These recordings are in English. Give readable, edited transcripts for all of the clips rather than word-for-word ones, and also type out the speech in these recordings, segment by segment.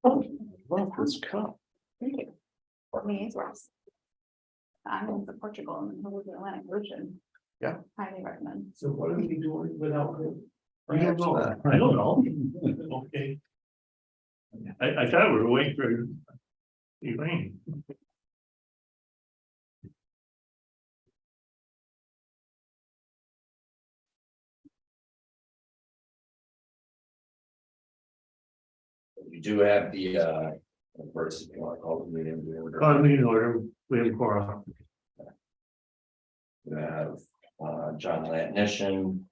Love this cup. Thank you. For me, it's worse. I'm in the Portugal and the middle of the Atlantic Ocean. Yeah. Highly recommend. So what are we doing without her? I don't know. I don't know. Okay. I thought we were waiting for Elaine. You do have the first, if you want to call the meeting to order. In order, we have quorum. You have John Latnition,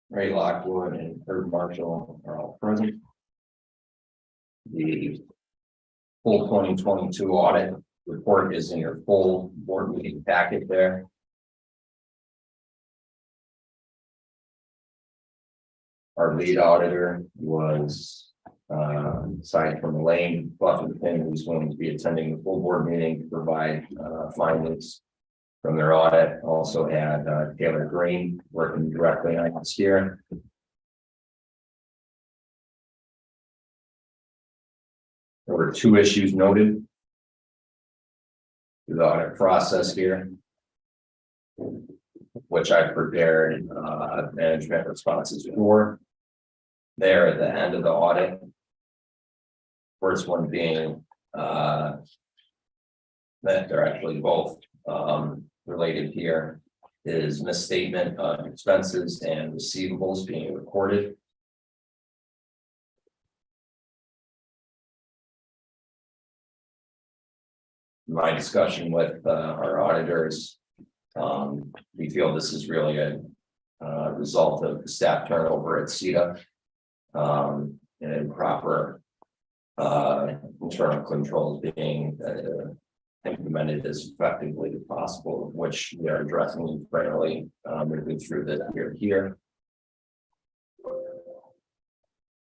Ray Lockwood, and Herb Marshall are all present. The full 2022 audit report is in your full board meeting packet there. Our lead auditor was aside from Elaine Buffington, who's going to be attending the full board meeting to provide findings from their audit. Also had Taylor Green working directly on this here. There were two issues noted through the audit process here, which I prepared management responses for. There at the end of the audit. First one being that they're actually both related here is misstatement of expenses and receivables being recorded. My discussion with our auditors, we feel this is really a result of staff turnover at CETA. And improper internal controls being implemented as effectively as possible, which we are addressing fairly moving through this year here.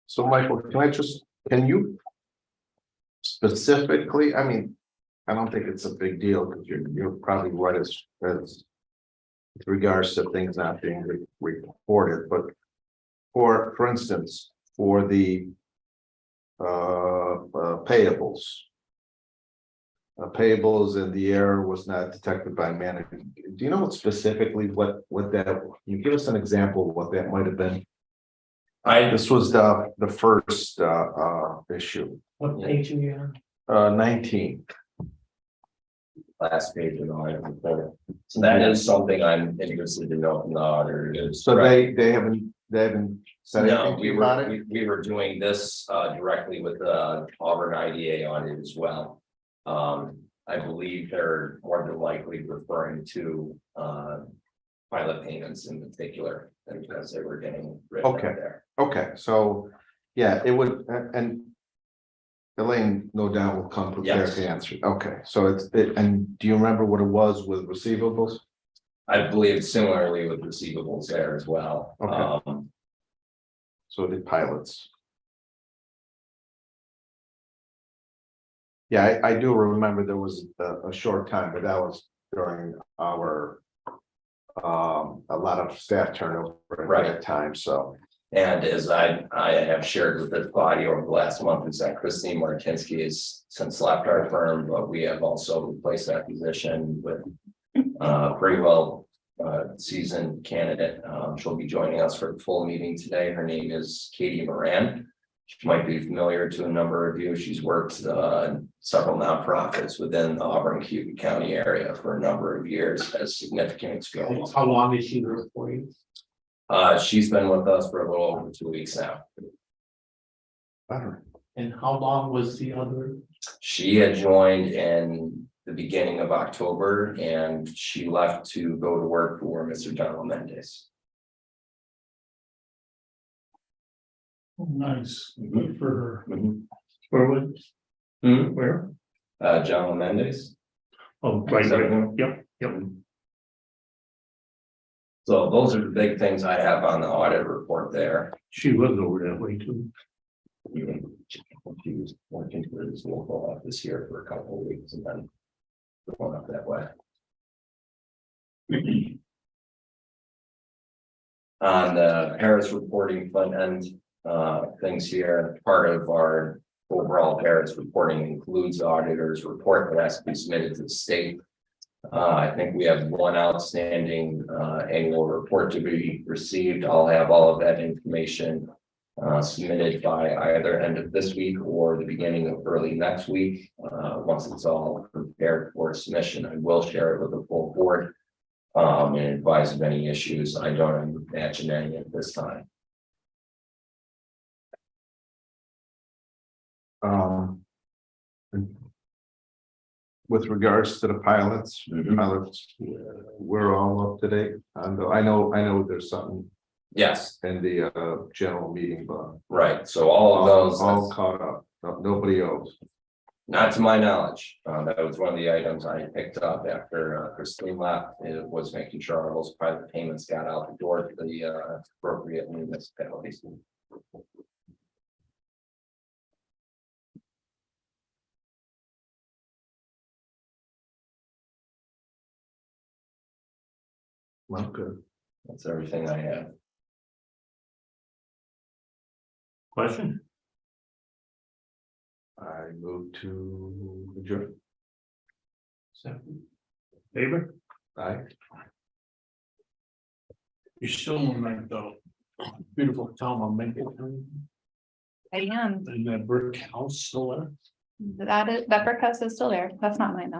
So Michael, can you specifically, I mean, I don't think it's a big deal because you're probably right as with regards to things not being reported, but for instance, for the payables. Payables and the error was not detected by management. Do you know specifically what that, can you give us an example of what that might have been? This was the first issue. What page are you on? 19. Last page of the audit report. So that is something I'm interested to know from the auditors. So they haven't said No, anything about it? we were doing this directly with the Auburn IDA audit as well. I believe they're more than likely referring to pilot payments in particular, because they were getting written out there. Okay, so yeah, it would, and Elaine, no doubt will come prepared to answer. Okay, so and do you remember what it was with receivables? I believe similarly with receivables there as well. Okay. So the pilots. Yeah, I do remember there was a short time, but that was during our a lot of staff turnover at that time, so. And as I have shared with this body over the last month, is that Christine Martinsky has since left our firm, but we have also replaced that position with pretty well seasoned candidate. She'll be joining us for the full meeting today. Her name is Katie Moran. She might be familiar to a number of you. She's worked several nonprofits within the Auburn-Cuba County area for a number of years, has significant experience. How long is she work for you? She's been with us for a little over 2 weeks now. And how long was the other? She had joined in the beginning of October and she left to go to work for Mr. John Mendes. Oh, nice, good for her. Mhm. Where was? Hmm? Where? John Mendes. Oh, Is that him? Yep. So those are the big things I have on the audit report there. She lives over that way too. She was working for his local office here for a couple of weeks and then going up that way. On the Harris reporting front end things here, part of our overall Harris reporting includes the auditor's report that has to be submitted to the state. I think we have one outstanding annual report to be received. I'll have all of that information submitted by either end of this week or the beginning of early next week. Once it's all prepared for submission, I will share it with the full board and advise of any issues. I don't imagine any at this time. With regards to the pilots, we're all up to date. And I know there's something Yes, in the general meeting, but right. So all of those. all caught up. Nobody else. Not to my knowledge, that was one of the items I picked up after Christine left. It was making sure all those private payments got out the door to the appropriate municipalities. Well, good. That's everything I have. Question? I move to adjourn. Second. Favor? Aye. You're still in that beautiful town of Macon, I am, and that brick house still there? that brick house is still there. That's not mine though.